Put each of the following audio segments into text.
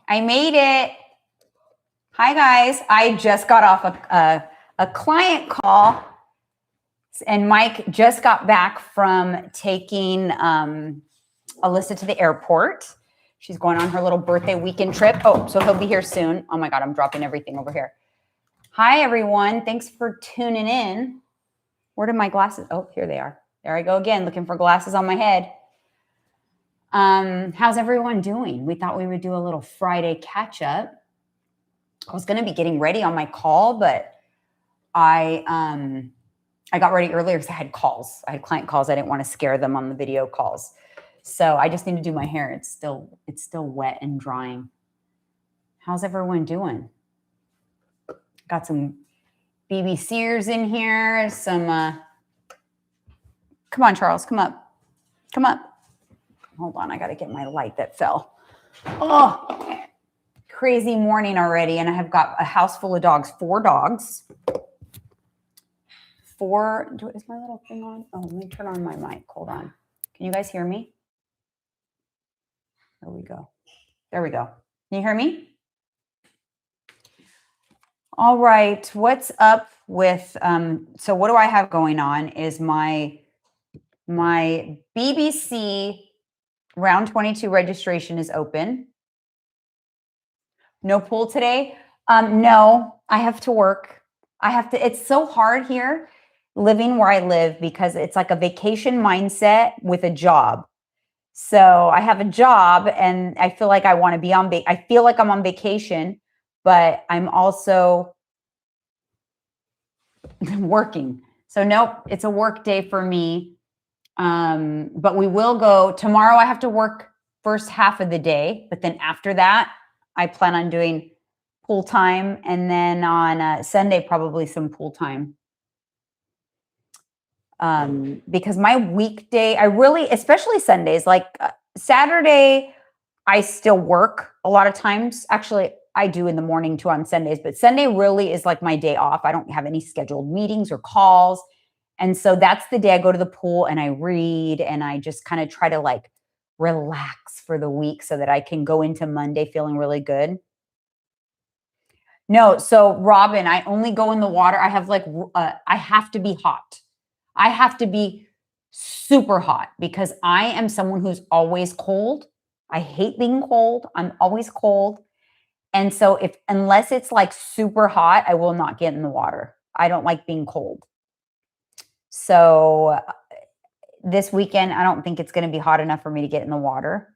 I made it. Hi, guys. I just got off a client call, and Mike just got back from taking Alyssa to the airport. She's going on her little birthday weekend trip. Oh, so he'll be here soon. Oh, my God. I'm dropping everything over here. Hi, everyone. Thanks for tuning in. Where did my glasses? Oh, here they are. There I go again, looking for glasses on my head. How's everyone doing? We thought we would do a little Friday catch up. I was going to be getting ready on my call, but I got ready earlier because I had calls. I had client calls. I didn't want to scare them on the video calls. So I just need to do my hair. It's still wet and drying. How's everyone doing? Got some BBCers in here. Some, come on, Charles, come up. Come up. Hold on, I got to get my light that fell. Oh, crazy morning already. And I have got a house full of dogs, 4 dogs. Is my little thing on? Oh, let me turn on my mic. Hold on. Can you guys hear me? There we go. There we go. Can you hear me? All right. What's up with, so what do I have going on is my BBC round 22 registration is open. No pool today? No, I have to work. It's so hard here living where I live because it's like a vacation mindset with a job. So I have a job and I feel like I want to be I feel like I'm on vacation, but I'm also working. So nope, it's a work day for me. But we will go tomorrow. I have to work first half of the day, but then after that, I plan on doing pool time. And then on Sunday, probably some pool time. Because my weekday, especially Sundays, like Saturday, I still work a lot of times. Actually, I do in the morning too on Sundays, but Sunday really is like my day off. I don't have any scheduled meetings or calls. And so that's the day I go to the pool and I read and I just kind of try to like relax for the week so that I can go into Monday feeling really good. No, so Robin, I only go in the water. I have I have to be hot. I have to be super hot because I am someone who's always cold. I hate being cold. I'm always cold. And so unless it's like super hot, I will not get in the water. I don't like being cold. So this weekend, I don't think it's going to be hot enough for me to get in the water.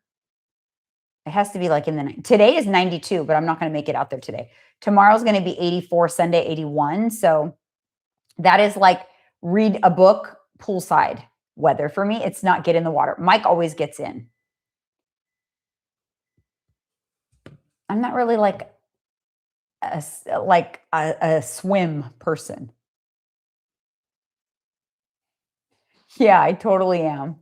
It has to be like today is 92, but I'm not going to make it out there today. Tomorrow's going to be 84, Sunday 81. So that is like read a book, poolside weather for me. It's not get in the water. Mike always gets in. I'm not really like a swim person. Yeah, I totally am.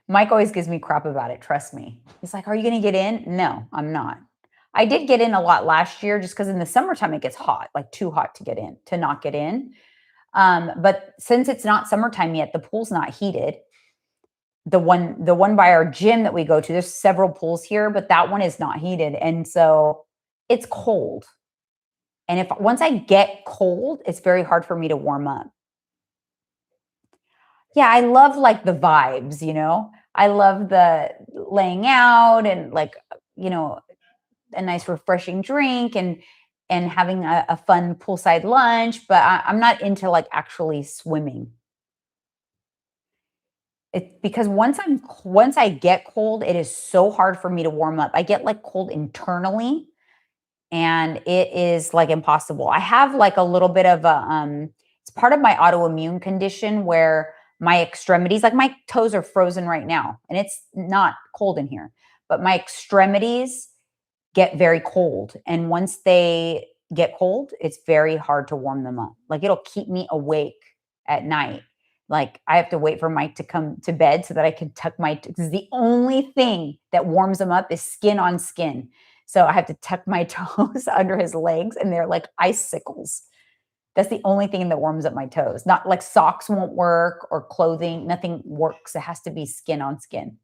Mike always gives me crap about it. Trust me. He's like, are you going to get in? No, I'm not. I did get in a lot last year just because in the summertime it gets hot, like too hot to not get in. But since it's not summertime yet, the pool's not heated. The one by our gym that we go to, there's several pools here, but that one is not heated. And so it's cold. And once I get cold, it's very hard for me to warm up. Yeah, I love like the vibes, I love the laying out and like, a nice refreshing drink and having a fun poolside lunch, but I'm not into like actually swimming. It's because once I get cold, it is so hard for me to warm up. I get like cold internally and it is like impossible. I have like a little bit of it's part of my autoimmune condition where my extremities, like my toes are frozen right now and it's not cold in here, but my extremities get very cold. And once they get cold, it's very hard to warm them up. Like it'll keep me awake at night. Like I have to wait for Mike to come to bed so that I can tuck because the only thing that warms them up is skin on skin. So I have to tuck my toes under his legs and they're like icicles. That's the only thing that warms up my toes. Not like socks won't work or clothing. Nothing works. It has to be skin on skin.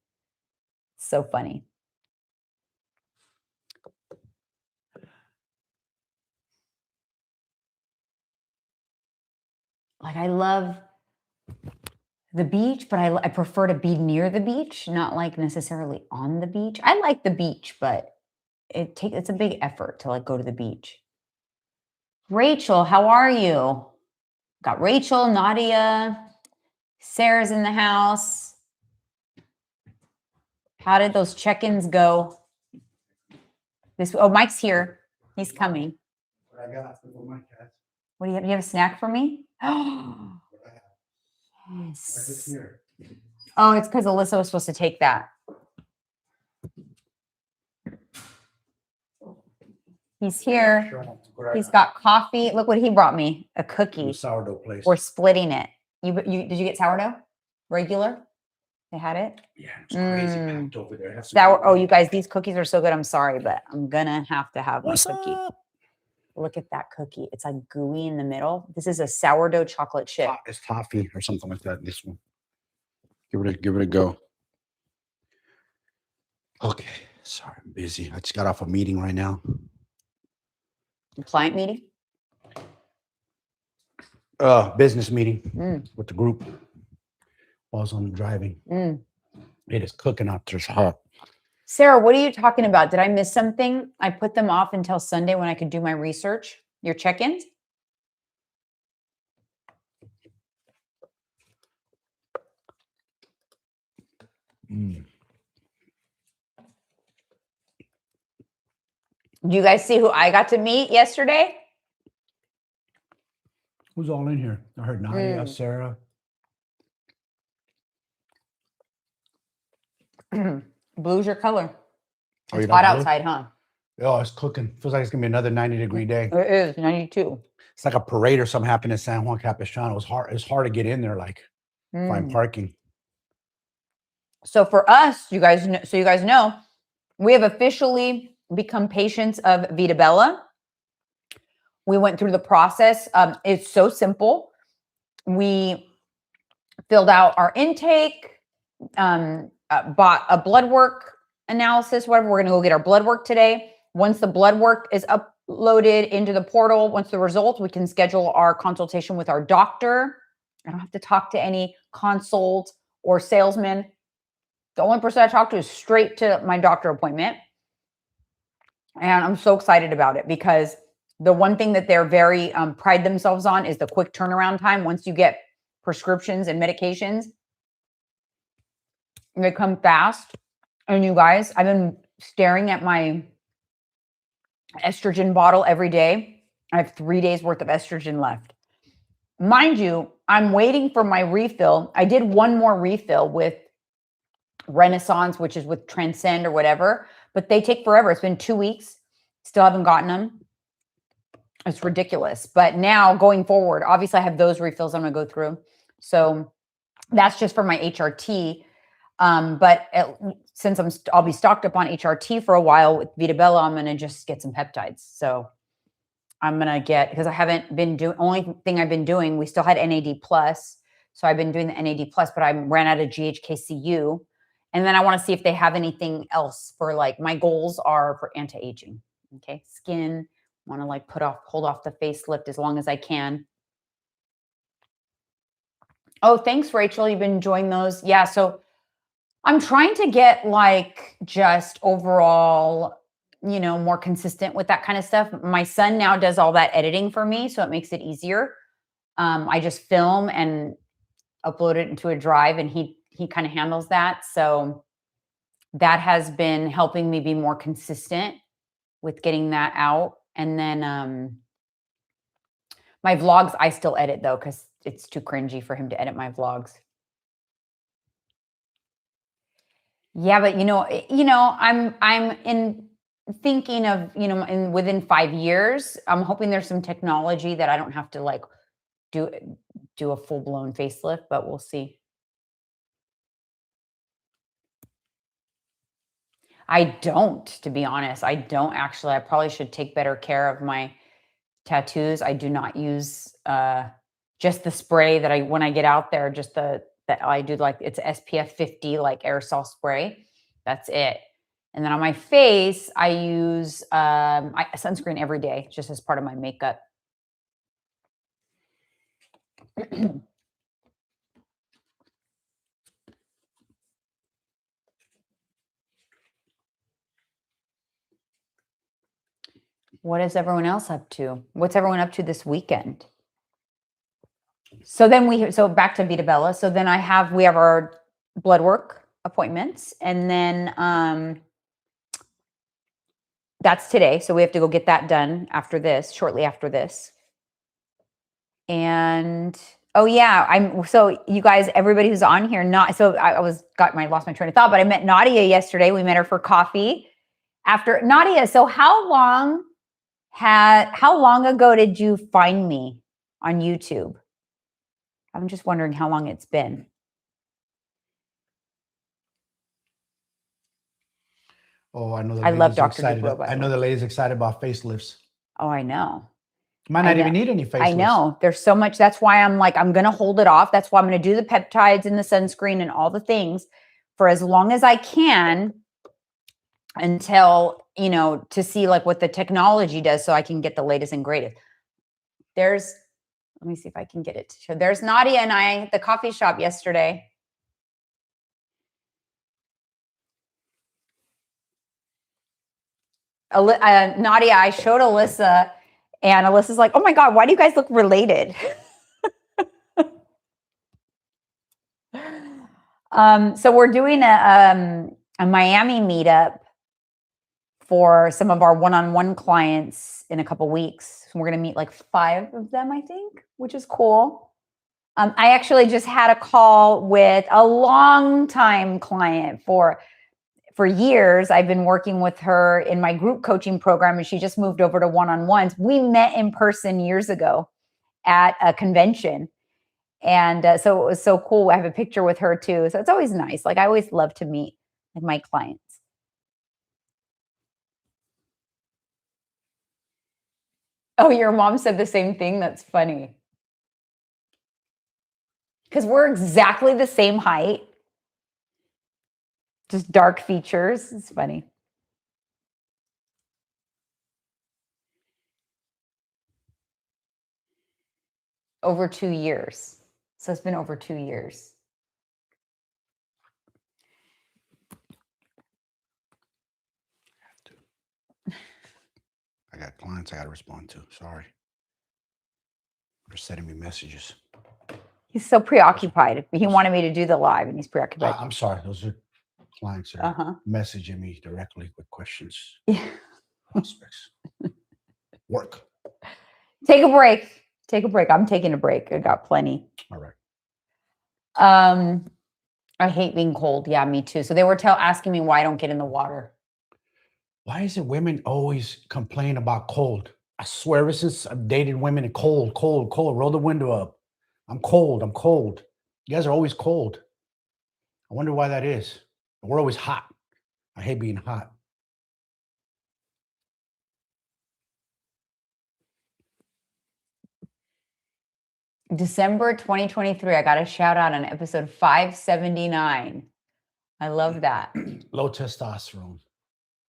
So funny. Like I love the beach, but I prefer to be near the beach, not like necessarily on the beach. I like the beach, but it's a big effort to like go to the beach. Rachel, how are you? Got Rachel, Nadia, Sarah's in the house. How did those check-ins go? Mike's here. He's coming. What I got for my cat. What do you have? You have a snack for me? Oh, Yes. Oh, it's because Alyssa was supposed to take that. He's here. He's got coffee. Look what he brought me. A cookie. Sourdough place. We're splitting it. Did you get sourdough? Regular? They had it? Yeah, it's crazy packed over there. Oh, you guys, these cookies are so good. I'm sorry, but I'm gonna have to have my cookie. Up? Look at that cookie. It's like gooey in the middle. This is a sourdough chocolate chip. It's toffee or something like that. This one. Give it a go. Okay. Sorry, I'm busy. I just got off a meeting right now. Client meeting? Business meeting with the group. While I was on driving. It is cooking out there. It's hot. Sarah, what are you talking about? Did I miss something? I put them off until Sunday when I could do my research. Your check-ins? Do you guys see who I got to meet yesterday? Who's all in here? I heard Nadia, Sarah. Blue's your color. Oh, it's hot outside, huh? Oh, it's cooking. Feels like it's gonna be another 90-degree day. It is 92. It's like a parade or something happened in San Juan Capistrano. It's hard to get in there, like find parking. So for us, you guys know, we have officially become patients of Vita Bella. We went through the process. It's so simple. We filled out our intake, bought a blood work analysis, whatever. We're going to go get our blood work today. Once the blood work is uploaded into the portal, once the results, we can schedule our consultation with our doctor. I don't have to talk to any consult or salesman. The only person I talk to is straight to my doctor appointment. And I'm so excited about it because the one thing that they're very pride themselves on is the quick turnaround time. Once you get prescriptions and medications, they come fast. And you guys, I've been staring at my estrogen bottle every day. I have 3 days worth of estrogen left. Mind you, I'm waiting for my refill. I did one more refill with Renaissance, which is with Transcend or whatever, but they take forever. It's been 2 weeks. Still haven't gotten them. It's ridiculous. But now going forward, obviously I have those refills I'm going to go through. So that's just for my HRT. Since I'll be stocked up on HRT for a while with Vita Bella, I'm going to just get some peptides. So I'm going to because I haven't been doing, only thing I've been doing, we still had NAD plus. So I've been doing the NAD plus, but I ran out of GHKCU. And then I want to see if they have anything else for like, my goals are for anti-aging. Okay. Skin, want to like hold off the facelift as long as I can. Oh, thanks, Rachel. You've been enjoying those. Yeah. So I'm trying to get like just overall, more consistent with that kind of stuff. My son now does all that editing for me, so it makes it easier. I just film and upload it into a drive, and he kind of handles that. So that has been helping me be more consistent with getting that out. And then my vlogs, I still edit though, because it's too cringy for him to edit my vlogs. Yeah, but I'm in thinking of, within 5 years, I'm hoping there's some technology that I don't have to like do a full-blown facelift, but we'll see. I don't, to be honest. I don't actually. I probably should take better care of my tattoos. I do not use just the spray that when I get out there, just that I do, like it's SPF 50, like aerosol spray. That's it. And then on my face, I use sunscreen every day, just as part of my makeup. What is everyone else up to? What's everyone up to this weekend? So then so back to Vita Bella. So then we have our blood work appointments, and then that's today. So we have to go get that done shortly after this. And oh yeah, so you guys, everybody who's on here, lost my train of thought, but I met Nadia yesterday. We met her for coffee. After Nadia, so how long ago did you find me on YouTube? I'm just wondering how long it's been. Oh, I know. I love Dr. Duplo. I know the lady's excited about facelifts. Oh, I know. Might not even need any facelifts. I know. There's so much. That's why I'm like, I'm going to hold it off. That's why I'm going to do the peptides and the sunscreen and all the things for as long as I can until, to see like what the technology does so I can get the latest and greatest. Let me see if I can get it to show. There's Nadia and I at the coffee shop yesterday. Nadia, I showed Alyssa, and Alyssa's like, oh my God, why do you guys look related? So we're doing a Miami meetup for some of our one-on-one clients in a couple weeks. So we're going to meet like 5 of them, I think, which is cool. I actually just had a call with a long-time client for years. I've been working with her in my group coaching program, and she just moved over to one-on-ones. We met in person years ago at a convention. And so it was so cool. I have a picture with her too. So it's always nice. Like, I always love to meet my clients. Oh, your mom said the same thing? That's funny. Because we're exactly the same height. Just dark features. It's funny. Over 2 years. So it's been over 2 years. I got clients I got to respond to. Sorry. They're sending me messages. He's so preoccupied. He wanted me to do the live, and he's preoccupied. I'm sorry. Those are clients that are messaging me directly with questions. Prospects. Work. Take a break. I'm taking a break. I got plenty. All right. I hate being cold. Yeah, me too. So they were asking me why I don't get in the water. Why is it women always complain about cold? I swear, ever since I've dated women and cold, roll the window up. I'm cold. You guys are always cold. I wonder why that is. We're always hot. I hate being hot. December 2023. I got a shout out on episode 579. I love that. Low testosterone.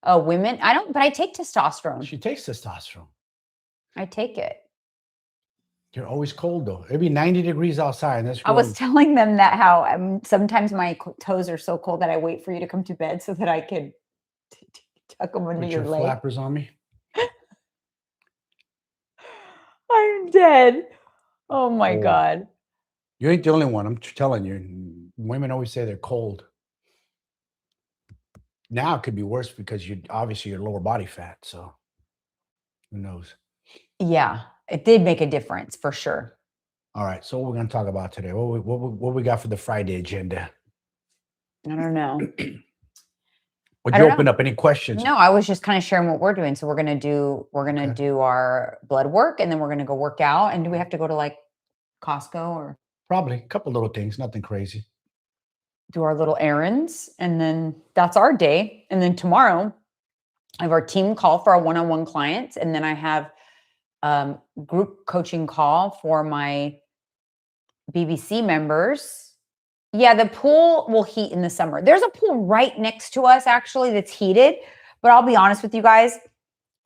Oh, women? But I take testosterone. She takes testosterone. I take it. You're always cold though. It'd be 90 degrees outside. And that's I was telling them that how sometimes my toes are so cold that I wait for you to come to bed so that I could tuck them under your leg. Flappers on me. I'm dead. Oh my God. You ain't the only one. I'm telling you. Women always say they're cold. Now it could be worse because obviously you're lower body fat. So who knows? Yeah, it did make a difference for sure. All right. So what we're going to talk about today? What we got for the Friday agenda? I don't know. Would you open up any questions? No, I was just kind of sharing what we're doing. So we're going to do our blood work, and then we're going to go work out. And do we have to go to like Costco or? Probably a couple little things, nothing crazy. Do our little errands, and then that's our day. And then tomorrow I have our team call for our one-on-one clients. And then I have group coaching call for my BBC members. Yeah, the pool will heat in the summer. There's a pool right next to us, actually, that's heated. But I'll be honest with you guys,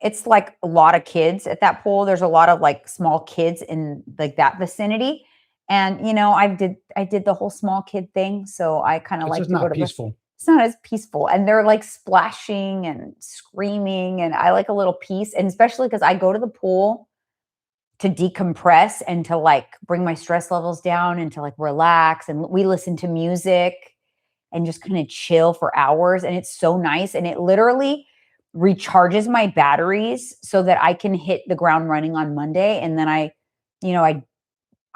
it's like a lot of kids at that pool. There's a lot of like small kids in like that vicinity. And I did the whole small kid thing, so I kind of It's like just to go not to peaceful. it's not as peaceful, and they're like splashing and screaming, and I like a little peace, and especially because I go to the pool to decompress and to like bring my stress levels down and to like relax, and we listen to music and just kind of chill for hours, and it's so nice, and it literally recharges my batteries so that I can hit the ground running on Monday, and then I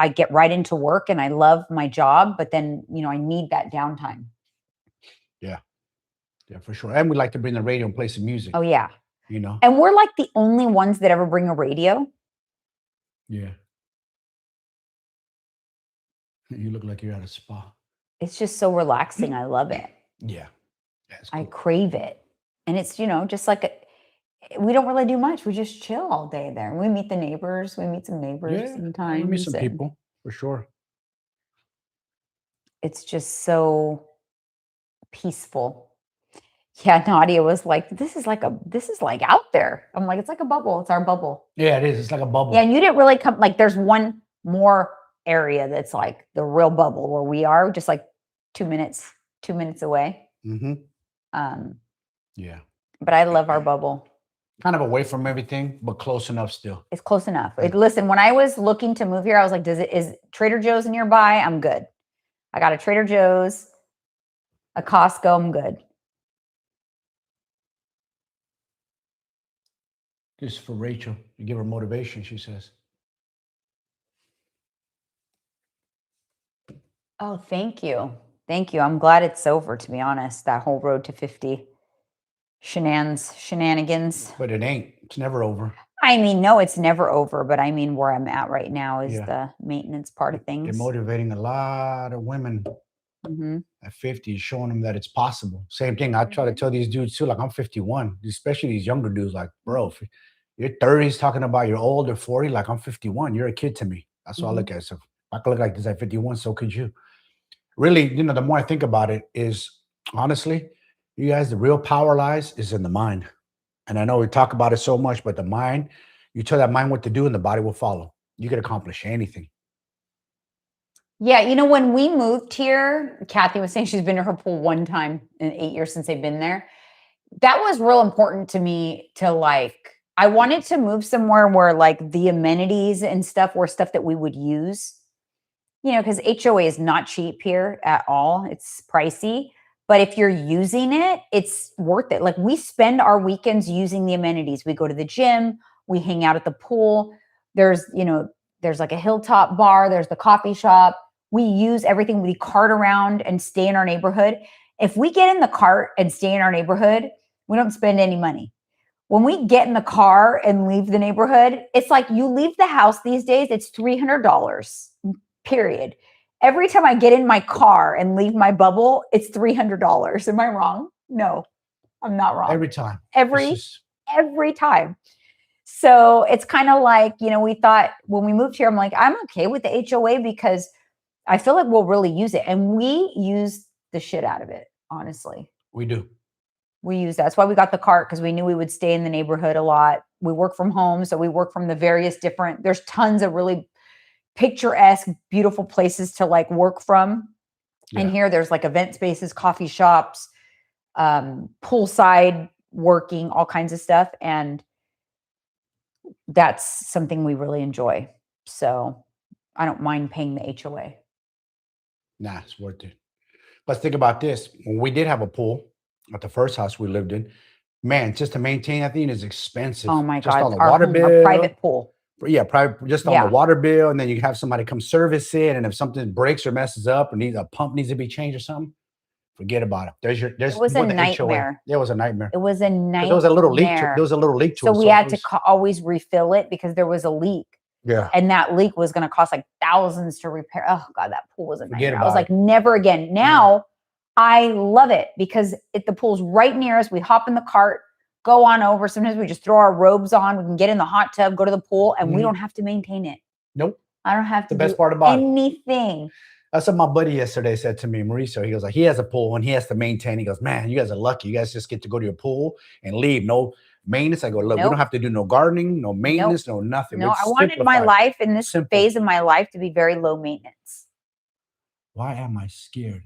get right into work, and I love my job, but then I need that downtime. Yeah. Yeah, for sure. And we like to bring the radio and play some music, Oh yeah. you know? And we're like the only ones that ever bring a radio. Yeah. You look like you're at a spa. It's just so relaxing. I love it. Yeah. That's I cool. crave it. And it's, just like we don't really do much. We just chill all day there. We meet the neighbors. We meet some neighbors Yeah. sometimes. We meet some and people for sure. It's just so peaceful. Yeah, Nadia was like, this is like out there. I'm like, it's like a bubble. It's our bubble. Yeah, it is. It's like a bubble. Yeah, and you didn't really come, like, there's one more area that's like the real bubble where we are, just like 2 minutes away. Mm-hmm. Um, Yeah. but I love our bubble. Kind of away from everything, but close enough still. It's close enough. Yeah. Listen, when I was looking to move here, I was like, is Trader Joe's nearby? I'm good. I got a Trader Joe's, a Costco, I'm good. Just for Rachel, you give her motivation, she says. Oh, thank you. Thank you. I'm glad it's over, to be honest, that whole road to 50 shenanigans. But it ain't. It's never over. I mean, no, it's never over, but I mean, where I'm at right now is Yeah. the maintenance part of things. You're motivating a lot of women Mhm. at 50, showing them that it's possible. Same thing. I try to tell these dudes too, like I'm 51, especially these younger dudes, like, bro, if you're 30s talking about you're old or 40, like I'm 51, you're a kid to me. That's what I look at. So if I could look like this at 51, so could you. Really, the more I think about it is, honestly, you guys, the real power lies is in the mind. And I know we talk about it so much, but the mind, you tell that mind what to do and the body will follow. You can accomplish anything. Yeah, when we moved here, Kathy was saying she's been to her pool one time in 8 years since they've been there. That was real important to me to I wanted to move somewhere where like the amenities and stuff were stuff that we would use, because HOA is not cheap here at all. It's pricey. But if you're using it, it's worth it. Like we spend our weekends using the amenities. We go to the gym, we hang out at the pool. There's like a hilltop bar, there's the coffee shop. We use everything. We cart around and stay in our neighborhood. If we get in the cart and stay in our neighborhood, we don't spend any money. When we get in the car and leave the neighborhood, it's like you leave the house these days, it's $300, period. Every time I get in my car and leave my bubble, it's $300. Am I wrong? No, I'm not wrong. Every time. Every time. So it's kind of like, we thought when we moved here, I'm like, I'm okay with the HOA because I feel like we'll really use it. And we use the shit out of it, honestly. We do. We use that. That's why we got the cart, because we knew we would stay in the neighborhood a lot. We work from home. So we work from the various different, there's tons of really picturesque, beautiful places to like work from. Yeah. And here there's like event spaces, coffee shops, poolside working, all kinds of stuff. And that's something we really enjoy. So I don't mind paying the HOA. Nah, it's worth it. Let's think about this. When we did have a pool at the first house we lived in, man, just to maintain that thing is expensive. Oh my just God. On the water bill. Our private pool. Yeah, private, just on the water bill. And then you have somebody come service it. And if something breaks or messes up or a pump needs to be changed or something, forget about it. It was a nightmare. It was a nightmare. It was a nightmare. There was a little leak. There was a little leak to it. So we had to always refill it because there was a leak. Yeah. And that leak was going to cost like thousands to repair. Oh God, that pool was a nightmare. I was like, it. never again. Now I love it because the pool's right near us. We hop in the cart, go on over. Sometimes we just throw our robes on. We can get in the hot tub, go to the pool, and we don't have to maintain it. Nope. I don't have to the best part about anything. That's what my buddy yesterday said to me, Mauricio. He goes like, he has a pool and he has to maintain. He goes, man, you guys are lucky. You guys just get to go to your pool and leave. No Maintenance. I go, look, we Nope. don't have to do no gardening, no maintenance, no nothing. No, It's I wanted my simplified. life in this Simple. phase of my life to be very low maintenance. Why am I scared?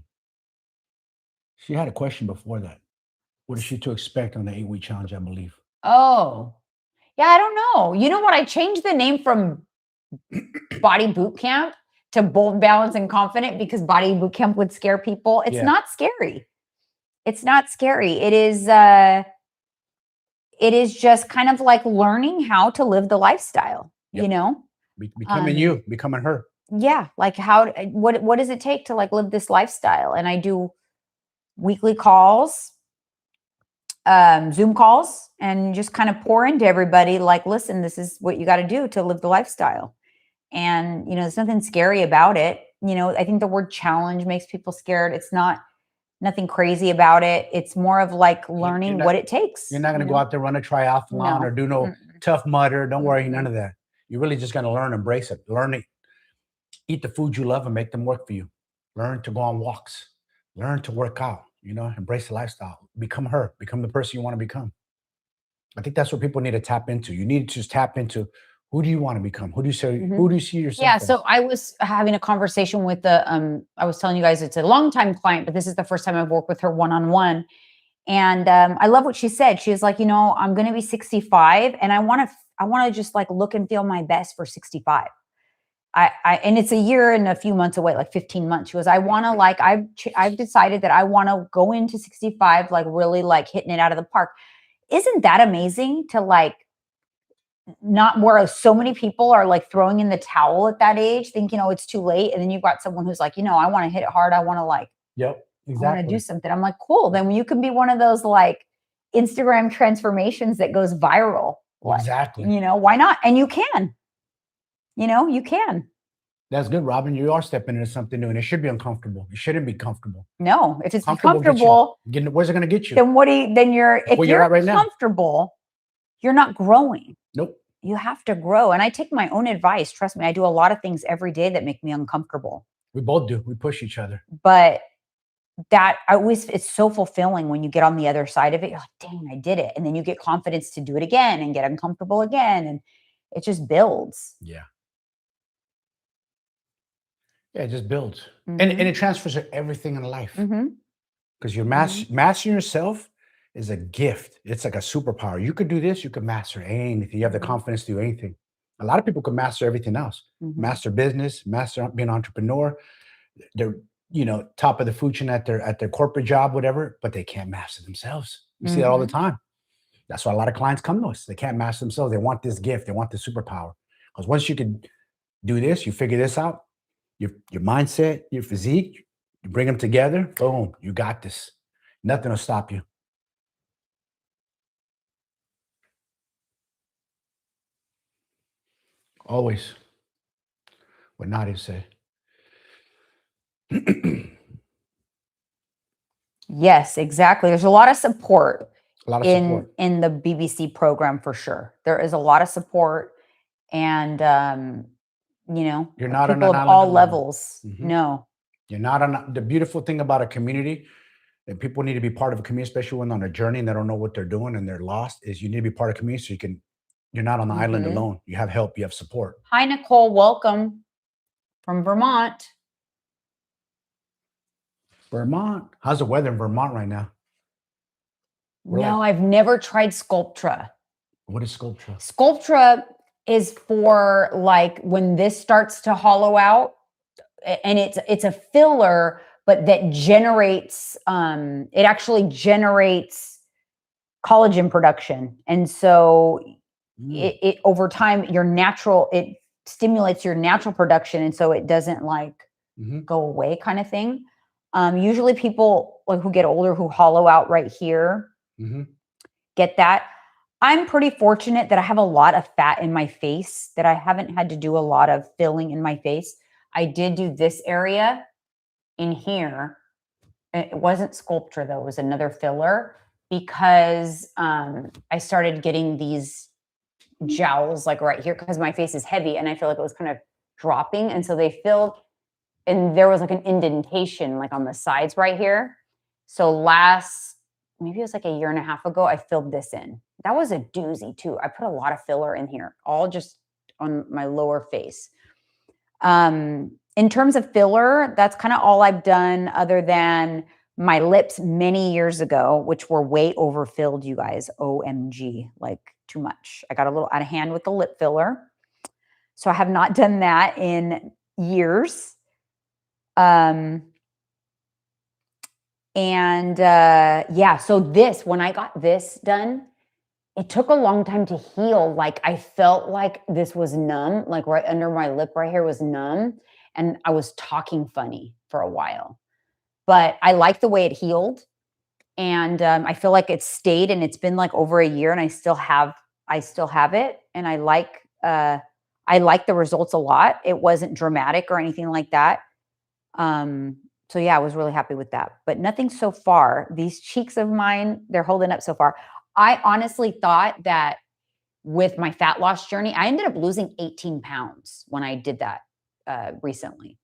She had a question before that. What is she to expect on the 8-week challenge, I believe? Oh, yeah, I don't know. You know what? I changed the name from Body Boot Camp to Bold, Balanced, and Confident because Body Boot Camp would scare people. It's not scary. It's not scary. It is just kind of like learning how to live the lifestyle, you know? Becoming you, becoming her. Yeah. Like what does it take to like live this lifestyle? And I do weekly calls, Zoom calls, and just kind of pour into everybody like, listen, this is what you got to do to live the lifestyle. And, you know, there's nothing scary about it. You know, I think the word challenge makes people scared. It's nothing crazy about it. It's more of like learning what it takes. You're not going to go out there, run a triathlon or do no Tough Mudder. Don't worry, none of that. You're really just going to learn, embrace it, learn it, eat the food you love and make them work for you. Learn to go on walks, learn to work out, you know, embrace the lifestyle, become her, become the person you want to become. I think that's what people need to tap into. You need to just tap into who do you want to become? Who do you say, who do you see yourself Yeah. as? So I was having a conversation with I was telling you guys it's a longtime client, but this is the first time I've worked with her one-on-one. And I love what she said. She was like, you know, I'm going to be 65 and I want to just like look and feel my best for 65. And it's a year and a few months away, like 15 months. She goes, I want to like, I've decided that I want to go into 65, like really like hitting it out of the park. Isn't that amazing to like, not where so many people are like throwing in the towel at that age, thinking, oh, it's too late. And then you've got someone who's like, you know, I want to hit it hard. I want to like, exactly. I want to do something. I'm like, cool. Then you can be one of those like Instagram transformations that goes viral. Exactly. You know, why not? And you can, you know, you can. That's good, Robin. You are stepping into something new and it should be uncomfortable. It shouldn't be comfortable. No, if it's comfortable, where's it going to get you? Then if you're comfortable, you're not growing. Nope. You have to grow. And I take my own advice. Trust me, I do a lot of things every day that make me uncomfortable. We both do. We push each other. But it's so fulfilling when you get on the other side of it. You're like, dang, I did it. And then you get confidence to do it again and get uncomfortable again. And it just builds. Yeah. Yeah, it just builds. And it transfers to everything in life. Because you're mastering yourself is a gift. It's like a superpower. You could do this, you could master anything. You have the confidence to do anything. A lot of people can master everything else. Master business, master being an entrepreneur. They're, you know, top of the food chain at their corporate job, whatever, but they can't master themselves. You see that all the time. That's why a lot of clients come to us. They can't master themselves. They want this gift. They want this superpower. Because once you can do this, you figure this out, your mindset, your physique, you bring them together, boom, you got this. Nothing will stop you. Always. What Nadia said. Yes, exactly. There's a lot of support in the BBC program for sure. There is a lot of support, and you know, you're not people of all levels. No, you're not on. The beautiful thing about a community, and people need to be part of a community, especially when on a journey and they don't know what they're doing and they're lost, is you need to be part of a community so you're not on the island alone. You have help, you have support. Hi, Nicole. Welcome from Vermont. Vermont. How's the weather in Vermont right now? No, I've never tried Sculptra. What is Sculptra? Sculptra is for like when this starts to hollow out, and it's a filler, but that generates, it actually generates collagen production. And so it over time, it stimulates your natural production. And so it doesn't like go away kind of thing. Usually people like who get older, who hollow out right here, get that. I'm pretty fortunate that I have a lot of fat in my face, that I haven't had to do a lot of filling in my face. I did do this area in here. It wasn't Sculptra though, it was another filler, because I started getting these jowls like right here because my face is heavy and I feel like it was kind of dropping. And so they filled, and there was like an indentation like on the sides right here. So last maybe it was like a year and a half ago, I filled this in. That was a doozy too. I put a lot of filler in here, all just on my lower face. In terms of filler, that's kind of all I've done other than my lips many years ago, which were way overfilled, you guys. OMG, like too much. I got a little out of hand with the lip filler. So I have not done that in years. Yeah, so when I got this done, it took a long time to heal. Like I felt like this was numb, like right under my lip right here was numb. And I was talking funny for a while, but I like the way it healed. And I feel like it's stayed, and it's been like over a year, and I still have it. And I like the results a lot. It wasn't dramatic or anything like that. So yeah, I was really happy with that, but nothing so far. These cheeks of mine, they're holding up so far. I honestly thought that with my fat loss journey, I ended up losing 18 pounds when I did that recently.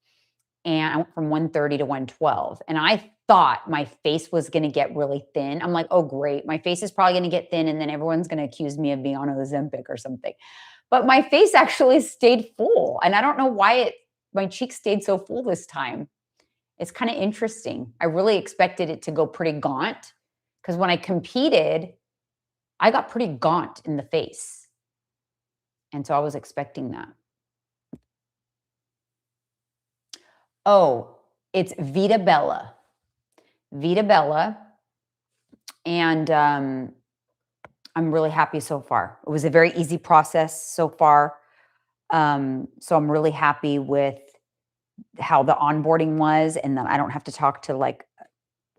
And I went from 130 to 112. And I thought my face was going to get really thin. I'm like, oh, great. My face is probably going to get thin. And then everyone's going to accuse me of being on Ozempic or something. But my face actually stayed full. And I don't know why my cheeks stayed so full this time. It's kind of interesting. I really expected it to go pretty gaunt, because when I competed, I got pretty gaunt in the face. And so I was expecting that. Oh, it's Vita Bella. Vita Bella. And I'm really happy so far. It was a very easy process so far. So I'm really happy with how the onboarding was, and then I don't have to talk to like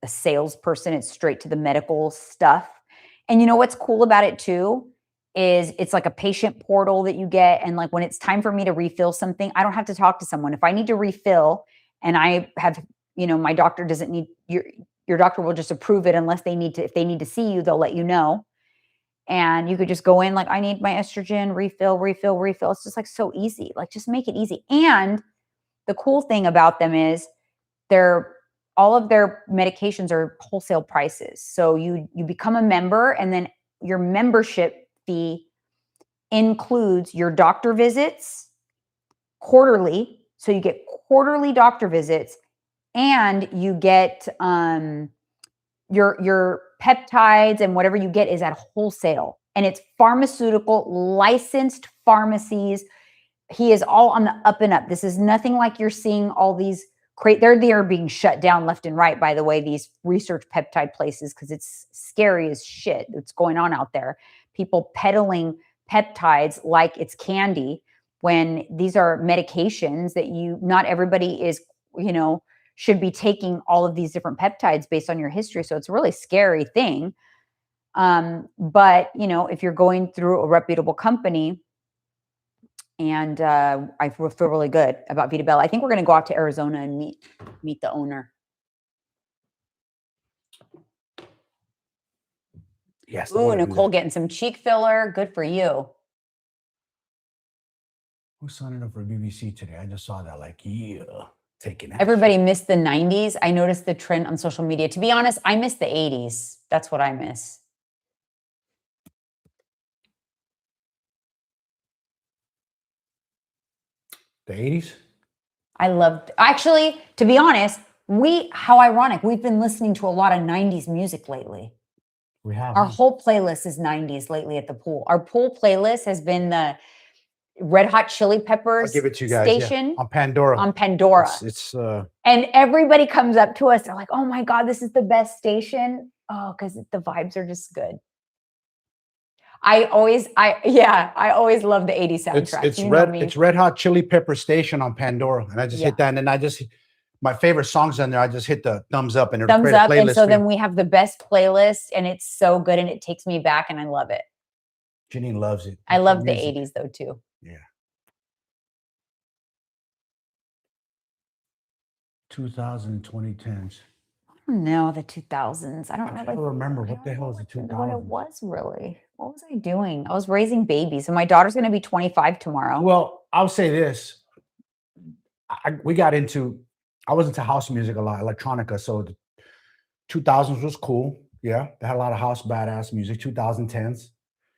a salesperson. It's straight to the medical stuff. And you know what's cool about it too is it's like a patient portal that you get. And like when it's time for me to refill something, I don't have to talk to someone. If I need to refill and I have, my doctor doesn't need your doctor will just approve it unless if they need to see you, they'll let you know. And you could just go in like, I need my estrogen, refill. It's just like so easy. Like just make it easy. And the cool thing about them is all of their medications are wholesale prices. So you become a member, and then your membership fee includes your doctor visits quarterly. So you get quarterly doctor visits, and you get your peptides, and whatever you get is at wholesale. And it's pharmaceutical licensed pharmacies. He is all on the up and up. This is nothing like you're seeing all these they are being shut down left and right, by the way, these research peptide places, because it's scary as shit what's going on out there. People peddling peptides like it's candy, when these are medications that not everybody is, should be taking all of these different peptides based on your history. So it's a really scary thing. But, if you're going through a reputable company, and I feel really good about Vita Bella. I think we're going to go out to Arizona and meet the owner. Yes. Ooh, Nicole getting some cheek filler. Good for you. Who's signing up for BBC today? I just saw that. Like, yeah, taking action. Everybody missed the 90s. I noticed the trend on social media. To be honest, I miss the 80s. That's what I miss. The 80s? I loved, actually, to be honest, how ironic. We've been listening to a lot of 90s music lately. We have. Our whole playlist is 90s lately at the pool. Our pool playlist has been the Red Hot Chili Peppers I'll give it to you guys, station on Pandora. On Pandora. It's and everybody comes up to us. They're like, oh my God, this is the best station. Oh, because the vibes are just good. I always love the 80s soundtrack. It's Red Hot Chili Pepper station on Pandora, and I just hit that, and then my favorite songs on there. I just hit the thumbs up, and thumbs up, and so then we have the best playlist, and it's so good, and it takes me back, and I love it. Jeanine loves it. I love the 80s though too. Yeah. 2000, 2010s. No, the 2000s. I don't know. I don't remember what the hell is the 2000s. What it was really. What was I doing? I was raising babies, and my daughter's going to be 25 tomorrow. Well, I'll say this. I was into house music a lot, electronica. So the 2000s was cool. Yeah, they had a lot of house badass music, 2010s,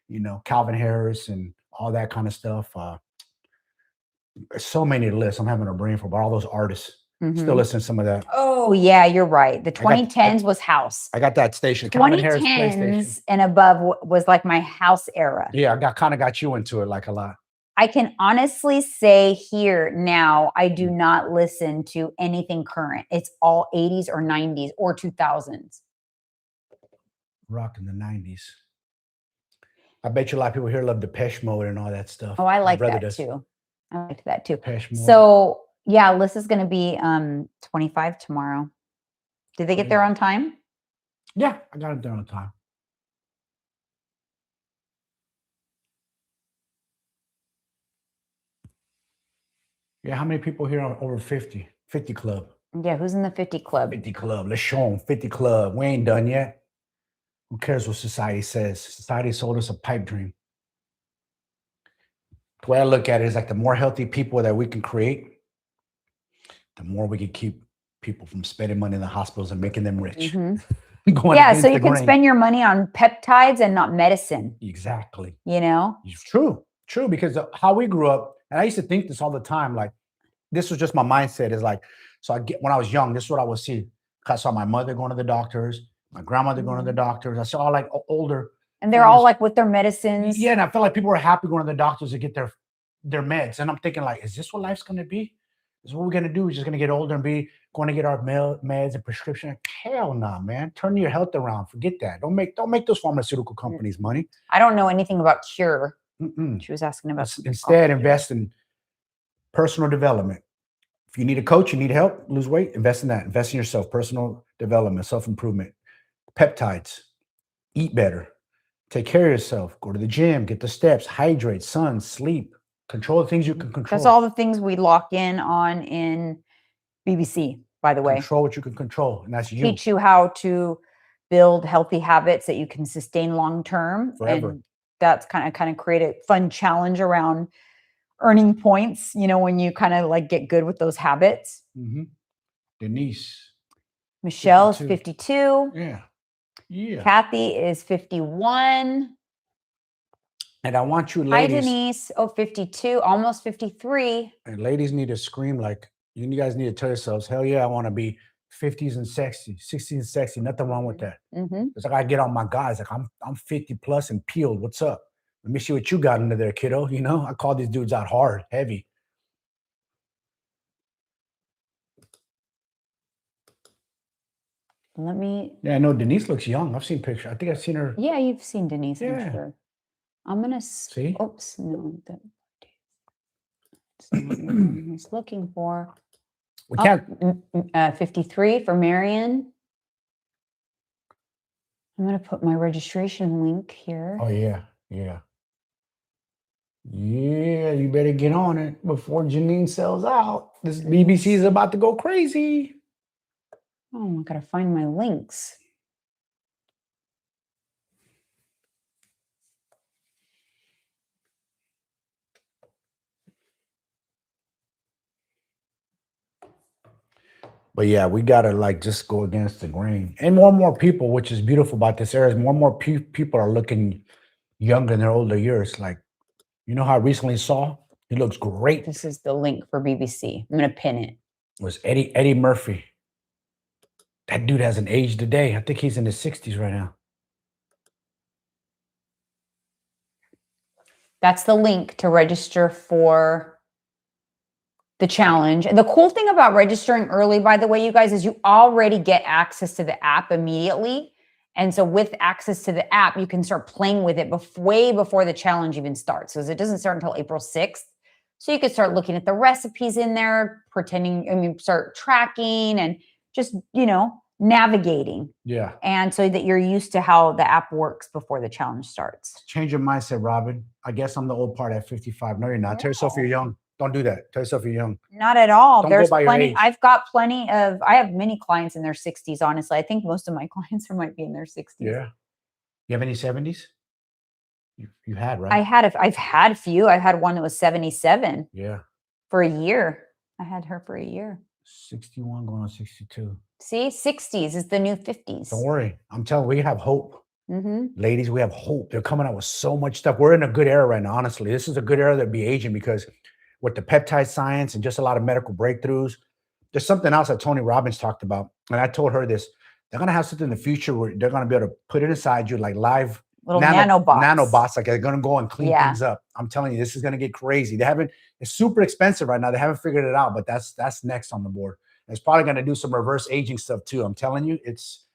you know, Calvin Harris and all that kind of stuff. So many lists. I'm having a brain for, but all those artists still Mhm. listen to some of that. Oh, yeah, you're right. The I got 2010s was house. I got that station, Calvin Harris PlayStation. 2010s and above was like my house era. Yeah, I kind of got you into it like a lot. I can honestly say here now, I do not listen to anything current. It's all 80s or 90s or 2000s. Rock in the 90s. I bet you a lot of people here love Depeche Mode and all that stuff. Oh, I My like brother that does. too. I liked that too. Depeche Mode. So yeah, Alyssa's gonna be 25 tomorrow. Did they get there on time? Yeah, I got it there on time. Yeah, how many people here are over 50? 50 Club. Yeah, who's in the 50 club? 50 Club. LeSean, 50 Club. We ain't done yet. Who cares what society says? Society sold us a pipe dream. The way I look at it is like the more healthy people that we can create, the more we can keep people from spending money in the hospitals and making them rich. Mhm. Going Yeah, against so you the can grain. spend your money on peptides and not medicine, Exactly. you know? It's true. True. Because how we grew up, and I used to think this all the time, like this was just my mindset is like, so when I was young, this is what I would see. I saw my mother going to the doctors, my grandmother going to the doctors. I saw like older. And they're all like with their medicines. Yeah, and I felt like people were happy going to the doctors to get their meds. And I'm thinking like, is this what life's going to be? Is what we're going to do? We're just going to get older and be going to get our meds and prescription? Hell no, man. Turn your health around. Forget that. Don't make those pharmaceutical companies money. I don't know anything about cure. Mm-mm. She was asking about Instead, invest in personal development. If you need a coach, you need help, lose weight, invest in that. Invest in yourself, personal development, self-improvement, peptides, eat better, take care of yourself, go to the gym, get the steps, hydrate, sun, sleep, control the things you can control. That's all the things we lock in on in BBC, by the way. Control what you can control, and that's you. Teach you how to build healthy habits that you can sustain long term. Forever. And that's kind of create a fun challenge around earning points, you know, when you kind of like get good with those habits. Mm-hmm. Denise. Michelle 52. is 52. Yeah. Yeah. Kathy is 51. And I want you ladies. Hi, Denise. Oh, 52, almost 53. And ladies need to scream like, you guys need to tell yourselves, hell yeah, I want to be 50s and sexy, 60s and sexy. Nothing wrong with that. Mm-hmm. It's like I get on my guys, like I'm 50 plus and peeled. What's up? Let me see what you got into there, kiddo. You know, I call these dudes out hard, heavy. Let me. Yeah, I know Denise looks young. I've seen pictures. I think I've seen her. Yeah, you've seen Denise, Yeah. I'm sure. I'm going to see. Oops, no. That's not what he's looking for. We can't. 53 for Marion. I'm going to put my registration link here. Oh, yeah. Yeah. Yeah, you better get on it before Jeanine sells out. This BBC is about to go crazy. Oh, I got to find my links. But yeah, we gotta like just go against the grain, and more people, which is beautiful about this era, is more people are looking younger in their older years. Like, you know how I recently saw? He looks great. This is the link for BBC. I'm gonna pin it. It was Eddie Murphy. That dude hasn't aged a day. I think he's in his 60s right now. That's the link to register for the challenge. And the cool thing about registering early, by the way, you guys, is you already get access to the app immediately. And so with access to the app, you can start playing with it way before the challenge even starts. So it doesn't start until April 6th. So you could start looking at the recipes in there, start tracking and just, navigating. Yeah. And so that you're used to how the app works before the challenge starts. Change your mindset, Robin. I guess I'm the old part at 55. No, you're not. No. Tell yourself you're young. Don't do that. Tell yourself you're young. Not at all. Don't There's go by your plenty. age. I have many clients in their 60s, honestly. I think most of my clients might be in their 60s. Yeah. You have any 70s? You had, right? I've had a few. I had one that was 77. Yeah. For a year. I had her for a year. 61 going on 62. See, 60s is the new 50s. Don't worry. I'm telling you, we have hope. Mm-hmm. Ladies, we have hope. They're coming out with so much stuff. We're in a good era right now, honestly. This is a good era to be aging because with the peptide science and just a lot of medical breakthroughs, there's something else that Tony Robbins talked about. And I told her this. They're going to have something in the future where they're going to be able to put it inside you like live little nanobots. Nanobots, like they're going to go and clean Yeah. things up. I'm telling you, this is going to get crazy. It's super expensive right now. They haven't figured it out, but that's next on the board. It's probably going to do some reverse aging stuff too. I'm telling you, it's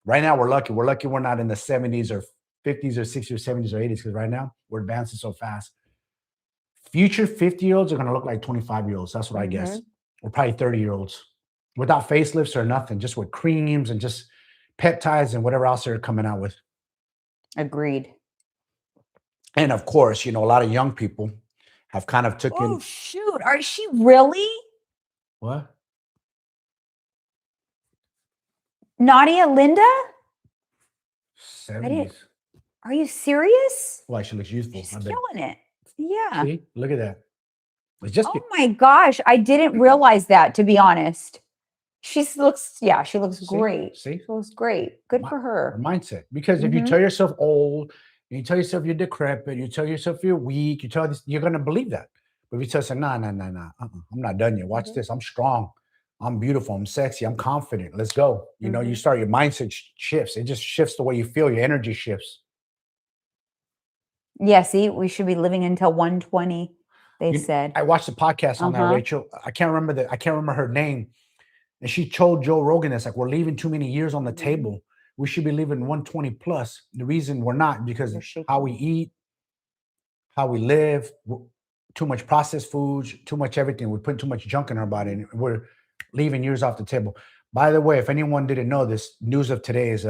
right now we're lucky. We're lucky we're not in the 70s or 50s or 60s or 70s or 80s because right now we're advancing so fast. Future 50-year-olds are going to look like 25-year-olds. That's what I guess. Or probably 30-year-olds without facelifts or nothing, just with creams and just peptides and whatever else they're coming out with. Agreed. And of course, a lot of young people have kind of taken. Oh, shoot. Are she really? What? Nadia Linda? 70s. Are you serious? Why? She looks youthful. She's killing it. Yeah. See? Look at that. It's just. Oh my gosh. I didn't realize that, to be honest. She looks great. See? She looks great. Good for her. Her mindset. Because if you tell yourself old, you tell yourself you're decrepit, you tell yourself you're weak, you're going to believe that. But if you tell yourself, nah, I'm not done yet. Watch this. I'm strong. I'm beautiful. I'm sexy. I'm confident. Let's go. You start, your mindset shifts. It just shifts the way you feel. Your energy shifts. Yeah, see, we should be living until 120, they said. I watched the podcast on that, Rachel. I can't remember her name. And she told Joe Rogan this, like, we're leaving too many years on the table. We should be leaving 120 plus. The reason we're not, because how we eat, how we live, too much processed foods, too much everything. We're putting too much junk in our body, and we're leaving years off the table. By the way, if anyone didn't know this, news of today is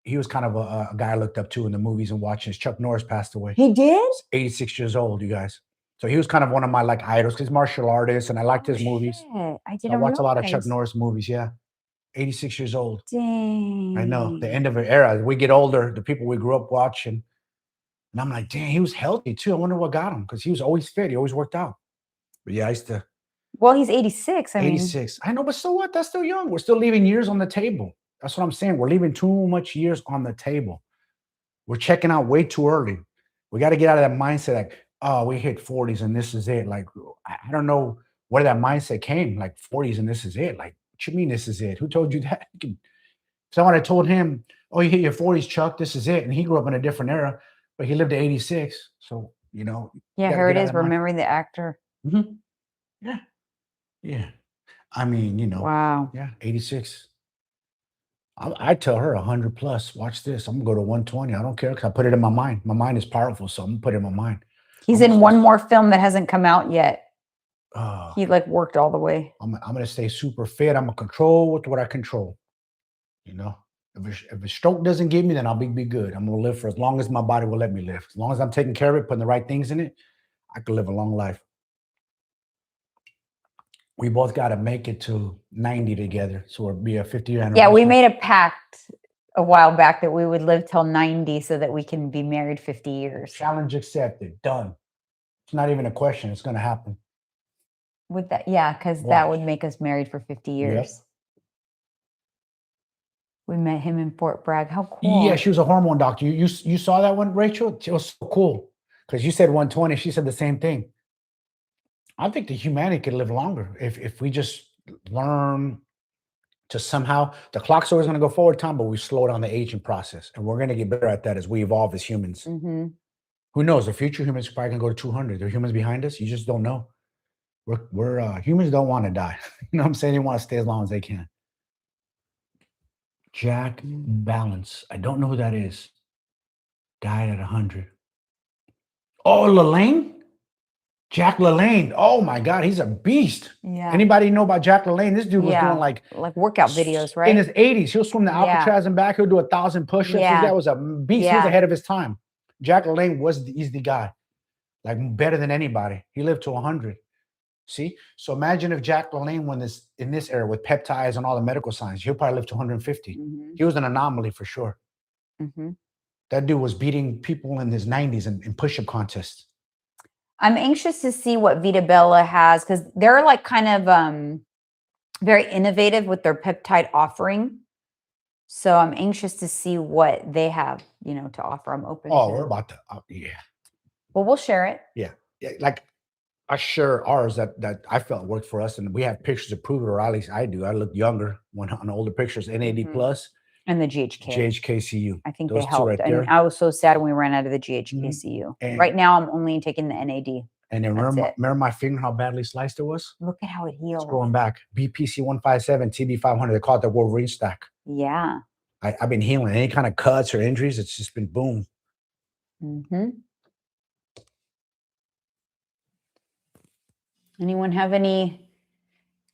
he was kind of a guy I looked up to in the movies and watching. Chuck Norris passed away. He did? He's 86 years old, you guys. So he was kind of one of my idols because he's martial artist and I liked his movies. I watched a lot of Chuck Norris movies. Yeah. 86 years old. Dang. I know. The end of an era. As we get older, the people we grew up watching. And I'm like, dang, he was healthy too. I wonder what got him because he was always fit. He always worked out. But yeah, I used to. Well, he's 86. 86. I know, but so what? That's still young. We're still leaving years on the table. That's what I'm saying. We're leaving too much years on the table. We're checking out way too early. We got to get out of that mindset like, oh, we hit 40s and this is it. Like, I don't know where that mindset came. Like 40s and this is it. Like, what you mean this is it? Who told you that? Someone had told him, oh, you hit your 40s, Chuck. This is it. And he grew up in a different era, but he lived to 86. So, Yeah, here it is. Remembering the actor. Mm-hmm. Yeah. Yeah. I mean, Wow. Yeah, 86. I tell her 100 plus. Watch this. I'm gonna go to 120. I don't care because I put it in my mind. My mind is powerful, so I'm gonna put it in my mind. He's in one more film that hasn't come out yet. Oh, he worked all the way. I'm gonna stay super fit. I'm gonna control what I control. If a stroke doesn't get me, then I'll be good. I'm gonna live for as long as my body will let me live. As long as I'm taking care of it, putting the right things in it, I can live a long life. We both got to make it to 90 together. So it'll be a 50-year anniversary. Yeah, we made a pact a while back that we would live till 90 so that we can be married 50 years. Challenge accepted. Done. It's not even a question. It's going to happen. With that, yeah, because that would make us married for 50 years. Yep. We met him in Fort Bragg. How cool. Yeah, she was a hormone doctor. You saw that one, Rachel? It was so cool. Because you said 120. She said the same thing. I think the humanity could live longer if we just learn to somehow, the clock's always going to go forward time, but we slow down the aging process. And we're going to get better at that as we evolve as humans. Mm-hmm. Who knows? The future humans probably can go to 200. There are humans behind us. You just don't know. We're humans don't want to die. You know what I'm saying? They want to stay as long as they can. Jack Balance. I don't know who that is. Died at 100. Oh, LaLanne? Jack LaLanne. Oh my God, he's a beast. Yeah. Anybody know about Jack LaLanne? This dude was doing like workout videos, right? In his 80s. He'll swim the Alcatraz and back. He'll do 1,000 push-ups. Yeah. That was a beast. Yeah. He was ahead of his time. Jack LaLanne he's the guy. Like better than anybody. He lived to 100. See? So imagine if Jack LaLanne in this era with peptides and all the medical science, he'll probably live to 150. Mm-hmm. He was an anomaly for sure. Mm-hmm. That dude was beating people in his 90s in push-up contests. I'm anxious to see what Vita Bella has because they're like kind of very innovative with their peptide offering. So I'm anxious to see what they have, to offer. I'm open Oh, to. we're about to. Yeah, Well, we'll share it. yeah, yeah. Like I share ours that I felt worked for us, and we have pictures to prove it, or at least I do. I look younger when on older pictures. NAD plus, And the GHK. GHKCU. I think Those they two helped. right And there. I was so sad when we ran out of the GHKCU. And- Right now, I'm only taking the NAD. And then That's it. remember my finger, how badly sliced it was? Look at how it healed. Scrolling back, BPC 157, TB 500. They call it the Wolverine stack. Yeah. I've been healing. Any kind of cuts or injuries, it's just been boom. Anyone have any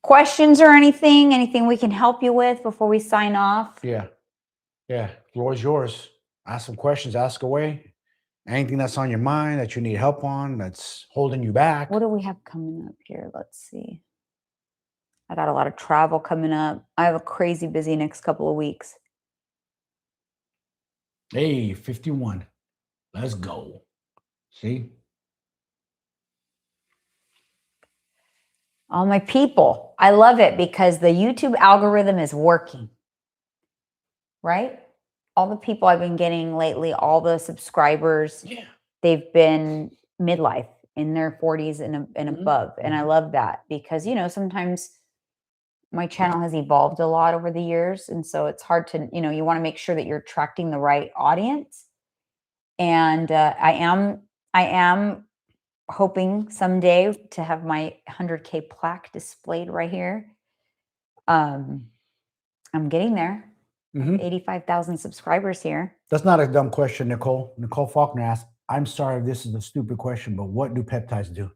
questions or anything? Anything we can help you with before we sign off? Yeah. Floor is yours. Ask some questions. Ask away. Anything that's on your mind that you need help on, that's holding you back. What do we have coming up here? Let's see. I got a lot of travel coming up. I have a crazy busy next couple of weeks. Hey, 51. Let's go. See? All my people, I love it because the YouTube algorithm is working, right? All the people I've been getting lately, all the subscribers, they've been midlife in their 40s and above. And I love that because, sometimes my channel has evolved a lot over the years. And so it's hard to, you want to make sure that you're attracting the right audience. And I am hoping someday to have my 100K plaque displayed right here. I'm getting there. 85,000 subscribers here. That's not a dumb question, Nicole. Nicole Faulkner asked, I'm sorry if this is a stupid question, but what do peptides do?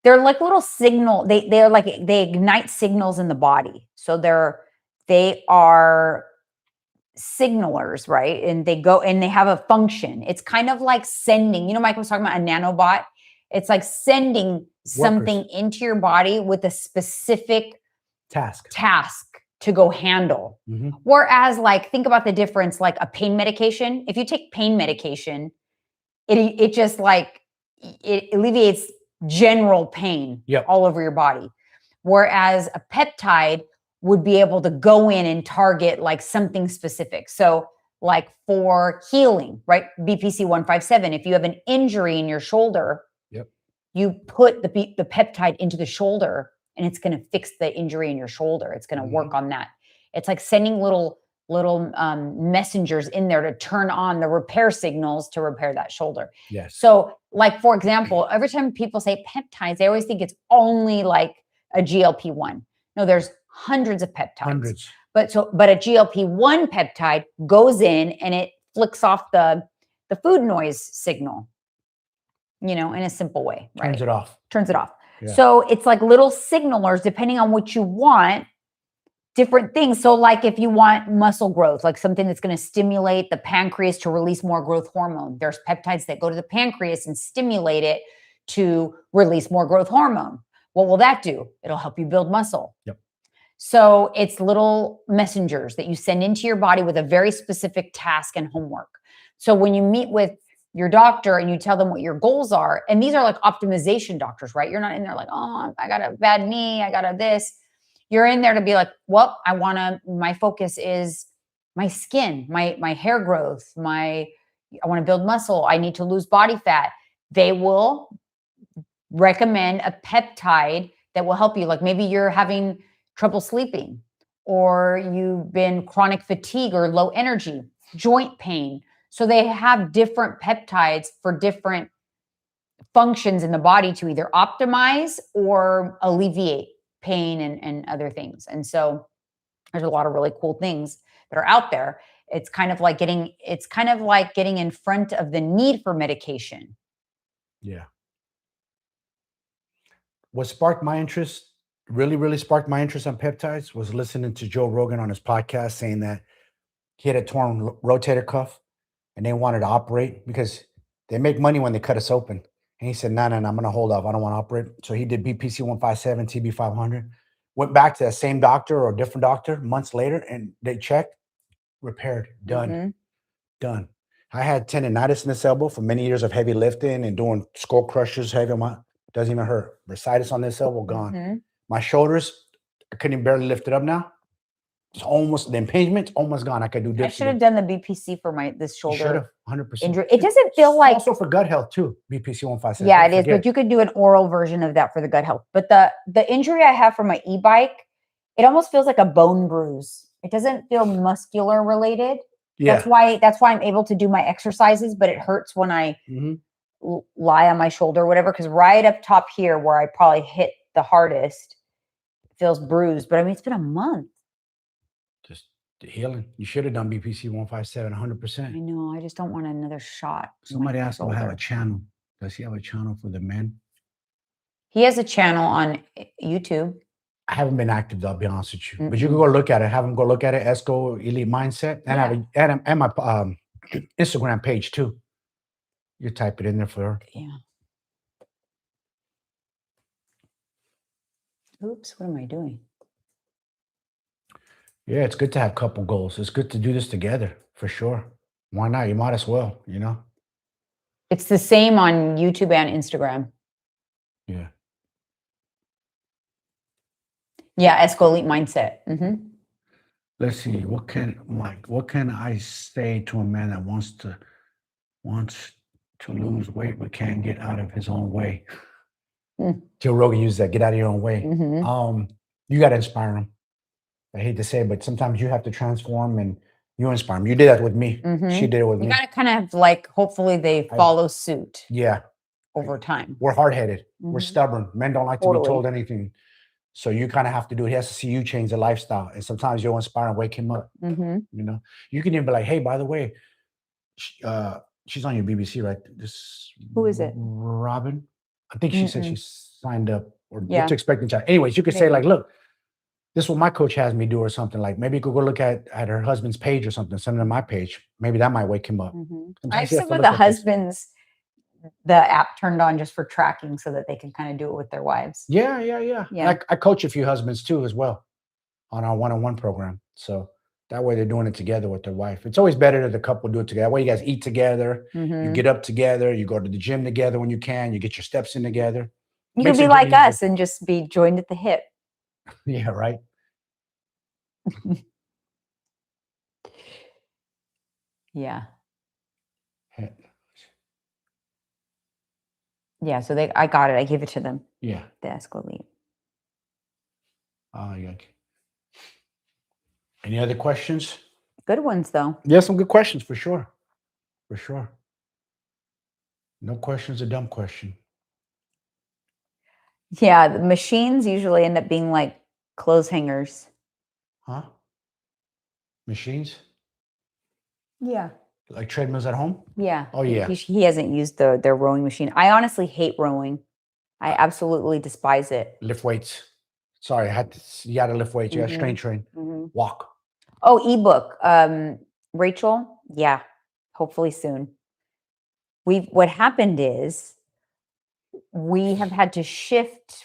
They're like little signal. They ignite signals in the body. So they are signalers, right? And they go and they have a function. It's kind of like sending, Mike was talking about a nanobot. It's like sending something into your body with a specific task to go handle. Whereas, think about the difference, like a pain medication. If you take pain medication, it just it alleviates general pain all over your body. Whereas a peptide would be able to go in and target something specific. So for healing, right? BPC 157, if you have an injury in your shoulder, you put the peptide into the shoulder and it's going to fix the injury in your shoulder. It's going to work on that. It's like sending little messengers in there to turn on the repair signals to repair that shoulder. Yes. So for example, every time people say peptides, they always think it's only a GLP-1. No, there's hundreds of peptides. But a GLP-1 peptide goes in and it flicks off the food noise signal, in a simple way, right? Turns it off. Yeah. So it's like little signalers, depending on what you want, different things. So if you want muscle growth, something that's going to stimulate the pancreas to release more growth hormone, there's peptides that go to the pancreas and stimulate it to release more growth hormone. What will that do? It'll help you build muscle. So it's little messengers that you send into your body with a very specific task and homework. So when you meet with your doctor and you tell them what your goals are, and these are optimization doctors, right? You're not in there oh, I got a bad knee, I got this. You're in there to be my focus is my skin, my hair growth, I want to build muscle, I need to lose body fat. They will recommend a peptide that will help you. Maybe you're having trouble sleeping, or you've been chronic fatigue or low energy, joint pain. So they have different peptides for different functions in the body to either optimize or alleviate pain and other things. And so there's a lot of really cool things that are out there. It's kind of like getting in front of the need for medication. Yeah. What sparked my interest, really sparked my interest on peptides, was listening to Joe Rogan on his podcast saying that he had a torn rotator cuff and they wanted to operate because they make money when they cut us open. And he said, no, I'm going to hold off. I don't want to operate. So he did BPC 157, TB 500, went back to the same doctor or a different doctor months later, and they checked, repaired, done. I had tendonitis in this elbow for many years of heavy lifting and doing skull crushers, heavy amount. Doesn't even hurt. Bursitis on this elbow, gone. My shoulders, I couldn't even barely lift it up now. It's almost, the impigement's almost gone. I could do I dips should have again. done the BPC for this You should have, shoulder 100%. injury. It doesn't feel like, also for gut health too, BPC 157. yeah, Don't it is, forget. but you could do an oral version of that for the gut health. But the injury I have from my e-bike, it almost feels like a bone bruise. It doesn't feel muscular related. Yeah. That's why I'm able to do my exercises, but it hurts when I lie on my shoulder or whatever, because right up top here where I probably hit the hardest, it feels bruised. But I mean, it's been a month. Just the healing. You should have done BPC 157 I 100%. know. I just don't want another shot. in my Somebody asked him to have shoulder. a channel. Does he have a channel for the men? He has a channel on YouTube. I haven't been active, though, I'll be honest with you. But you can go look at it. Have him go look at it. Esco Elite Mindset. And and my Instagram page too. You type it in there for her. Yeah. Oops, what am I doing? Yeah, it's good to have couple goals. It's good to do this together, for sure. Why not? You might as well, you know? It's the same on YouTube and Instagram. Yeah. Yeah, Esco Elite Mindset. Let's see. What can I say to a man that wants to lose weight but can't get out of his own way? Joe Rogan used that. Get out of your own way. You got to inspire him. I hate to say it, but sometimes you have to transform and you inspire them. You did that with me. She did it with me. You got to kind of like, hopefully they follow suit. Yeah. Over time. We're hard-headed. We're stubborn. Men don't like to be told anything. So you kind of have to do it. He has to see you change the lifestyle. And sometimes you'll inspire and wake him up. You know, you can even be like, hey, by the way, she's on your BBC, right? Who is it? Robin. I think she said she signed up or Yeah. to expecting child. Anyways, you could say like, look, this is what my coach has me do or something. Like maybe you could go look at her husband's page or something, send it to my page. Maybe that might wake him up. I have some of the husbands, the app turned on just for tracking so that they can kind of do it with their wives. Yeah. I coach a few husbands too as well on our one-on-one program. So that way they're doing it together with their wife. It's always better that the couple do it together. That way you guys eat together, you get up together, you go to the gym together when you can, you get your steps in together. You could be like us and just be joined at the hip. Yeah, right. Yeah. Yeah, so I got it. I gave it to them. Yeah. The Esco Elite. Yeah. Any other questions? Good ones, though. Yeah, some good questions for sure. For sure. No question's a dumb question. Yeah, the machines usually end up being like clothes hangers. Huh? Machines? Yeah. Like treadmills at home? Yeah. Oh, yeah. He hasn't used their rowing machine. I honestly hate rowing. I absolutely despise it. Lift weights. Sorry, you got to lift weights. You got to strength train. Walk. Oh, ebook. Rachel, yeah, hopefully soon. What happened is we have had to shift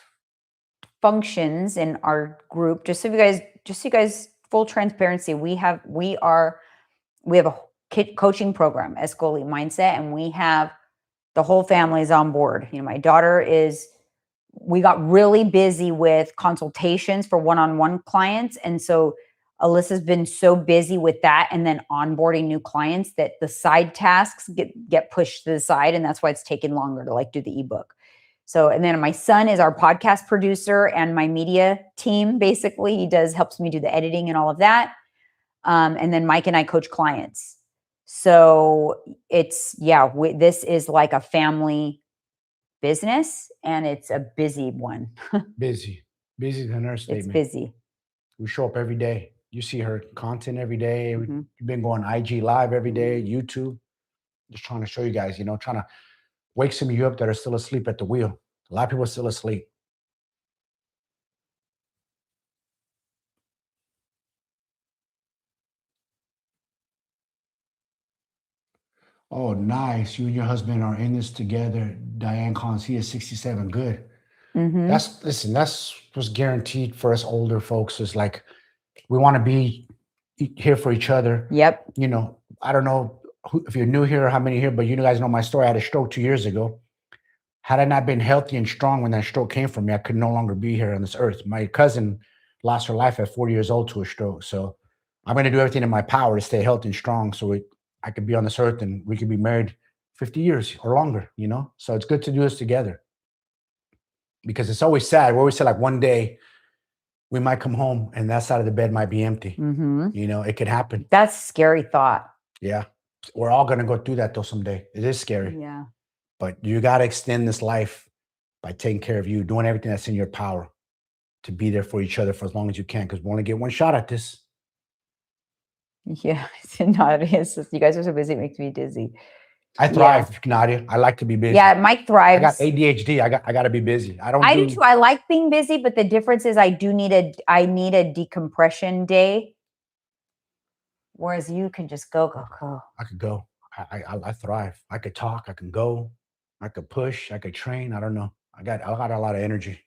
functions in our group. Just so you guys, full transparency, we have a coaching program, Esco Elite Mindset, and we have the whole family is on board. You know, my daughter we got really busy with consultations for one-on-one clients. And so Alyssa's been so busy with that and then onboarding new clients that the side tasks get pushed to the side. And that's why it's taken longer to like do the ebook. So, and then my son is our podcast producer and my media team. Basically, he helps me do the editing and all of that. And then Mike and I coach clients. So this is like a family business and it's a busy one. Busy is an understatement. It's busy. We show up every day. You see her content every day. We've been going IG live every day, YouTube. Just trying to show you guys, trying to wake some of you up that are still asleep at the wheel. A lot of people are still asleep. Oh, nice. You and your husband are in this together. Diane Collins, he is 67. Good. That's what's guaranteed for us older folks is like, we want to be here for each other. Yep. I don't know if you're new here or how many here, but you guys know my story. I had a stroke 2 years ago. Had I not been healthy and strong when that stroke came from me, I could no longer be here on this earth. My cousin lost her life at 40 years old to a stroke. So I'm going to do everything in my power to stay healthy and strong so I could be on this earth and we could be married 50 years or longer, you know? So it's good to do this together because it's always sad. We always say like one day we might come home and that side of the bed might be empty. You know, it could happen. That's a scary thought. Yeah. We're all going to go through that though someday. It is scary. Yeah. But you got to extend this life by taking care of you, doing everything that's in your power to be there for each other for as long as you can, because we only get one shot at this. Yeah. No, it is. You guys are so busy, it makes me dizzy. I thrive, Nadia. I like to be busy. Yeah, Mike thrives. I got ADHD. I got to be busy. I do too. I like being busy, but the difference is I need a decompression day. Whereas you can just go. I could go. I thrive. I could talk. I can go. I could push. I could train. I don't know. I got a lot of energy.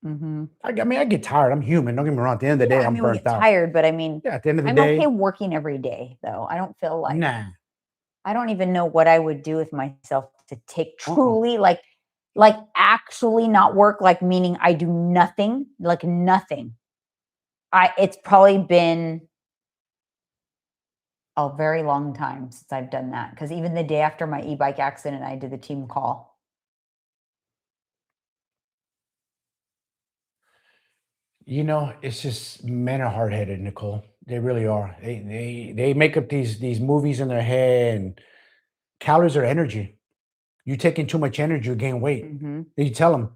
I mean, I get tired. I'm human. Don't get me wrong. At the end of the day, I'm burnt out. Tired, but I mean, at the end of the I'm day, okay working every day, though. I don't feel like. Nah. I don't even know what I would do with myself to take truly, like actually not work, like meaning I do nothing, like nothing. It's probably been a very long time since I've done that. Because even the day after my e-bike accident, I did the team call. You know, it's just men are hard-headed, Nicole. They really are. They make up these movies in their head, and calories are energy. You taking too much energy, you gain weight. You tell them,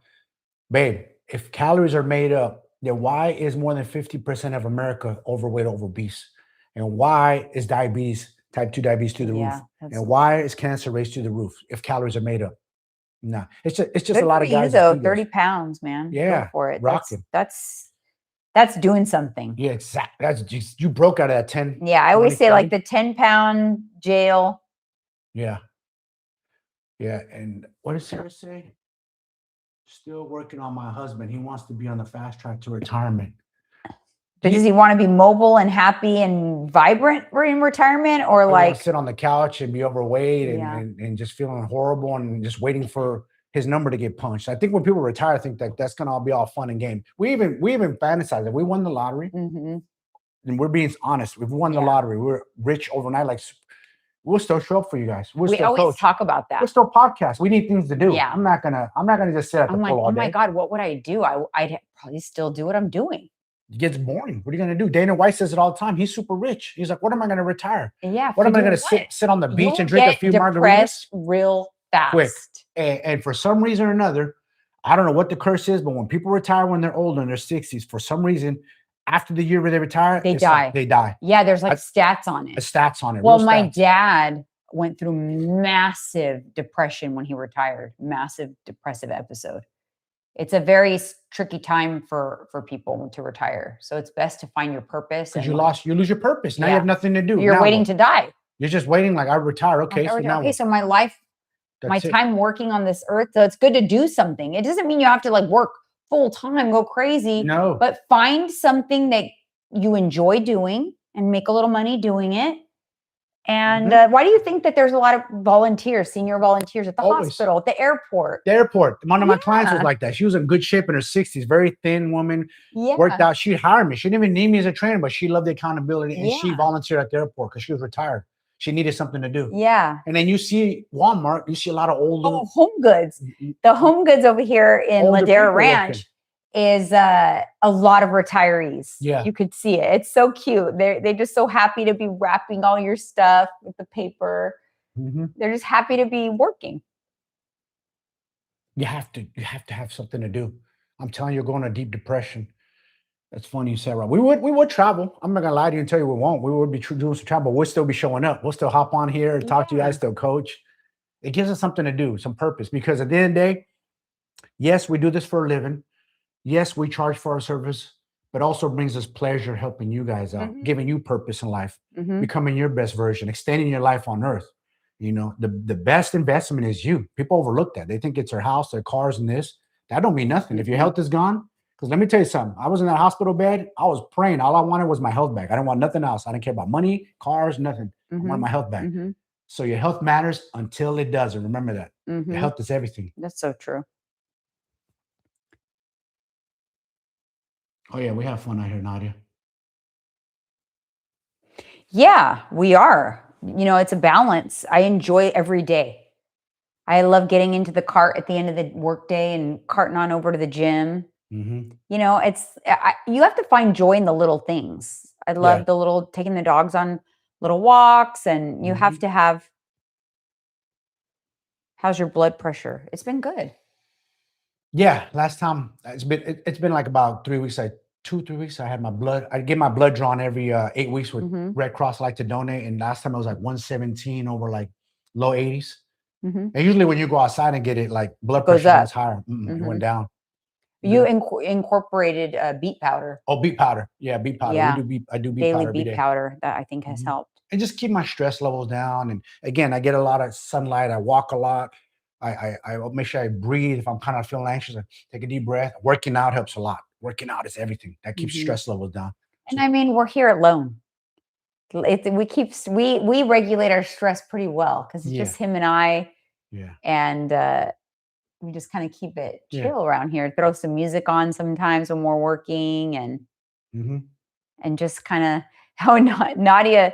babe, if calories are made up, then why is more than 50% of America overweight or obese? And why is diabetes, type 2 diabetes through the roof? And why is cancer raised through the roof if calories are made up? No, it's just a lot of guys. Though 30 pounds, man. Yeah, go for it. Rocking. That's doing something. Yeah, exactly. That's just, you broke out of that 10. Yeah, I always say like the 10-pound jail. Yeah. Yeah, and what does Sarah say? Still working on my husband. He wants to be on the fast track to retirement. But does he want to be mobile and happy and vibrant in retirement, or like sit on the couch and be overweight and just feeling horrible and just waiting for his number to get punched? I think when people retire, I think that that's gonna all be all fun and game. We even fantasize that we won the lottery, and we're being honest. If we won the lottery, we're rich overnight. Like, we'll still show up for you guys. We always talk about that. We'll still podcast. We need things to do. Yeah. I'm not gonna just sit at the pool all day. Oh my God, what would I do? I'd probably still do what I'm doing. It gets boring. What are you gonna do? Dana White says it all the time. He's super rich. He's like, what am I gonna retire? Yeah. What am I gonna sit on the beach and drink a few margaritas? Real fast. Quick. And for some reason or another, I don't know what the curse is, but when people retire when they're older in their 60s, for some reason, after the year where they retire, they die. They die. Yeah, there's like stats on it. Stats on it. Well, my dad went through massive depression when he retired. Massive depressive episode. It's a very tricky time for people to retire. So it's best to find your purpose. Because you lose your purpose. Now you have nothing to do. You're waiting to die. You're just waiting, like, I retire. Okay, so my life, my time working on this earth. So it's good to do something. It doesn't mean you have to like work full time, go crazy. No. But find something that you enjoy doing and make a little money doing it. And why do you think that there's a lot of senior volunteers at the hospital, at the airport? The airport. One of my clients was like that. She was in good shape in her 60s, very thin woman, worked out. She hired me. She didn't even need me as a trainer, but she loved the accountability. And she volunteered at the airport because she was retired. She needed something to do. Yeah. And then you see Walmart, you see a lot of older. Home goods. The Home Goods over here in Ladera Ranch is a lot of retirees. Yeah. You could see it. It's so cute. They're just so happy to be wrapping all your stuff with the paper. They're just happy to be working. You have to have something to do. I'm telling you, you're going to deep depression. That's funny you said, right? We would travel. I'm not gonna lie to you and tell you we won't. We would be doing some travel, but we'll still be showing up. We'll still hop on here and talk to you guys, still coach. It gives us something to do, some purpose. Because at the end of the day, yes, we do this for a living. Yes, we charge for our service, but also brings us pleasure helping you guys out, giving you purpose in life, becoming your best version, extending your life on earth. You know, the best investment is you. People overlook that. They think it's their house, their cars, and this. That don't mean nothing. If your health is gone, because let me tell you something. I was in that hospital bed. I was praying. All I wanted was my health back. I didn't want nothing else. I didn't care about money, cars, nothing. I wanted my health back. So your health matters until it doesn't. Remember that. Your health is everything. That's so true. Oh yeah, we have fun out here, Nadia. Yeah, we are. You know, it's a balance. I enjoy every day. I love getting into the cart at the end of the workday and carting on over to the gym. Hmm. You know, you have to find joy in the little things. I Yeah. love the little taking the dogs on little walks, and you have Hmm. to have. How's your blood pressure? It's been good. Yeah. Last time it's been like about 3 weeks. 2 3 weeks. I had my blood. I get my blood drawn every 8 weeks with Hmm. Red Cross. I like to donate, and last time it was like 117 over like low 80s. Hmm. And usually when you go outside and get it, like It blood goes pressure runs up. higher. It Hmm. went down. You The incorporated beet powder. Oh, beet powder. Yeah, beet powder. We Yeah, do beet. I do beet daily powder every beet day. powder that I think has Mhm. helped. And just keep my stress levels down. And again, I get a lot of sunlight. I walk a lot. I make sure I breathe. If I'm kind of feeling anxious, I take a deep breath. Working out helps a lot. Working out is everything. That keeps Hmm. stress levels down. And So I mean, we're here alone. We regulate our stress pretty well because it's yeah, just him and I, yeah, and we just kind of keep it yeah. chill around here. Throw some music on sometimes when we're working, Hmm. and just kind of how Nadia.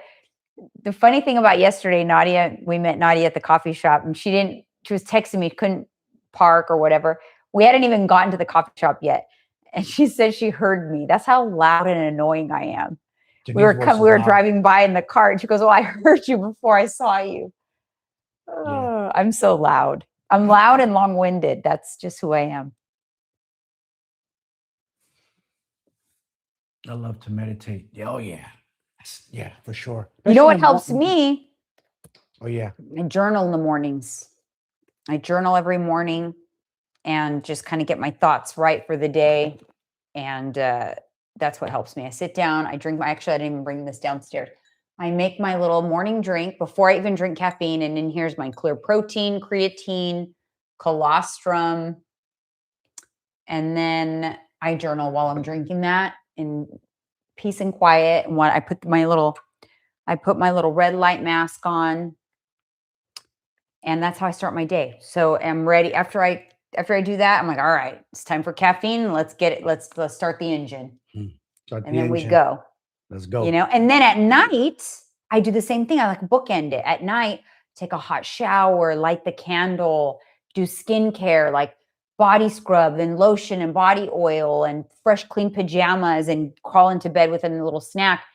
The funny thing about yesterday, Nadia, we met Nadia at the coffee shop, and she was texting me, couldn't park or whatever. We hadn't even gotten to the coffee shop yet, and she said she heard me. That's how loud and annoying I am. Janine's voice We is were loud. driving by in the car, and she goes, "Well, I heard you before I saw you." Yeah, Oh, I'm so loud. I'm loud and long-winded. That's just who I am. I love to meditate. Yeah, oh yeah, yeah, for sure. You know Especially what in the helps morning. me? Oh yeah, I journal in the mornings. I journal every morning and just kind of get my thoughts right for the day. And that's what helps me. I sit down, I drink actually, I didn't even bring this downstairs. I make my little morning drink before I even drink caffeine. And then here's my clear protein, creatine, colostrum. And then I journal while I'm drinking that in peace and quiet. And what I put my little red light mask on, and that's how I start my day. So I'm ready after I do that. I'm like, all right, it's time for caffeine. Let's get it. Let's start the engine, start and the then we engine. go. Let's You go. know, and then at night I do the same thing. I like bookend it at night. Take a hot shower, light the candle, do skincare like body scrub and lotion and body oil and fresh clean pajamas, and crawl into bed with a little snack,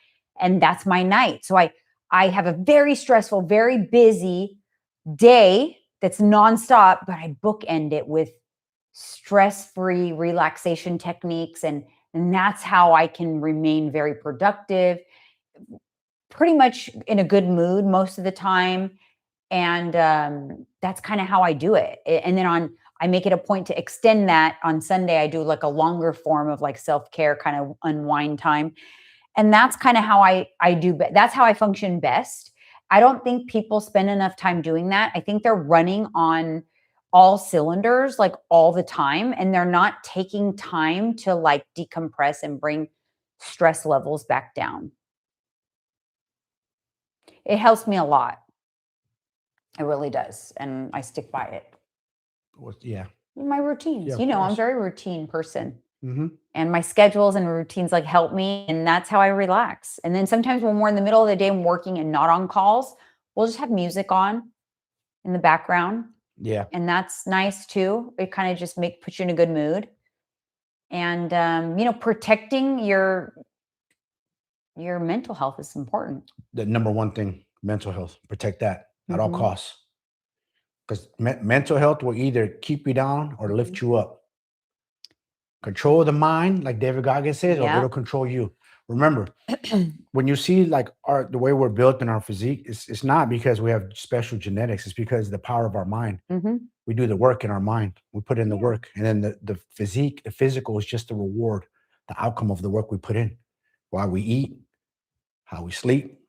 and that's my night. So I have a very stressful, very busy day that's nonstop, but I bookend it with stress-free relaxation techniques, and that's how I can remain very productive, pretty much in a good mood most of the time. And that's kind of how I do it. And then I make it a point to extend that on Sunday. I do like a longer form of like self-care kind of unwind time, and that's kind of how that's how I function best. I don't think people spend enough time doing that. I think they're running on all cylinders like all the time, and they're not taking time to like decompress and bring stress levels back down. It helps me a lot. It really does, and I stick by it. Yeah, My yeah, routines, of I'm a course. very routine person. Hmm. And my schedules and routines like help me, and that's how I relax. And then sometimes when we're in the middle of the day and working and not on calls, we'll just have music on in the background, Yeah. and that's nice too. It kind of just puts you in a good mood. And protecting your mental health is important. The number one thing, mental health. Protect that at all Hmm. costs. Because mental health will either keep you down or Hmm. lift you up. Control the mind, like David Goggins says, or Yeah. it'll control you. Remember, when you see like the way we're built in our physique, it's not because we have special genetics. It's because the power of our mind. Hmm. We do the work in our mind. We put in the Yeah. work, and then the physique, the physical is just the reward, the outcome of the work we put in. Why we eat, how we sleep,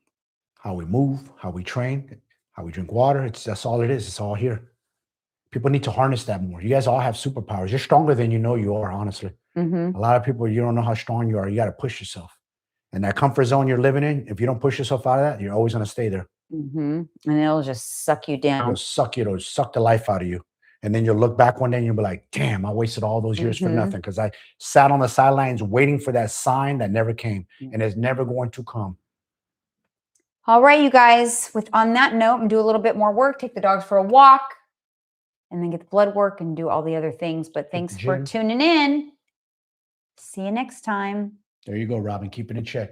how we move, how we train, how we drink water. That's all it is. It's all here. People need to harness that more. You guys all have superpowers. You're stronger than you know you are, honestly. Hmm. A lot of people, you don't know how strong you are. You got to push yourself. And that comfort zone you're living in, if you don't push yourself out of that, you're always going to stay there. Hmm. And it'll just suck you It'll down. suck you. It'll suck the life out of you. And then you'll look back one day and you'll be like, damn, I wasted all those years for Mhm. nothing because I sat on the sidelines waiting for that sign that never came and it's never going to come. All right, you guys, on that note, and do a little bit more work, take the dogs for a walk, and then get the blood work and do all the other things. But thanks for gym. tuning in. See you next time. There you go, Robin. Keep it in check.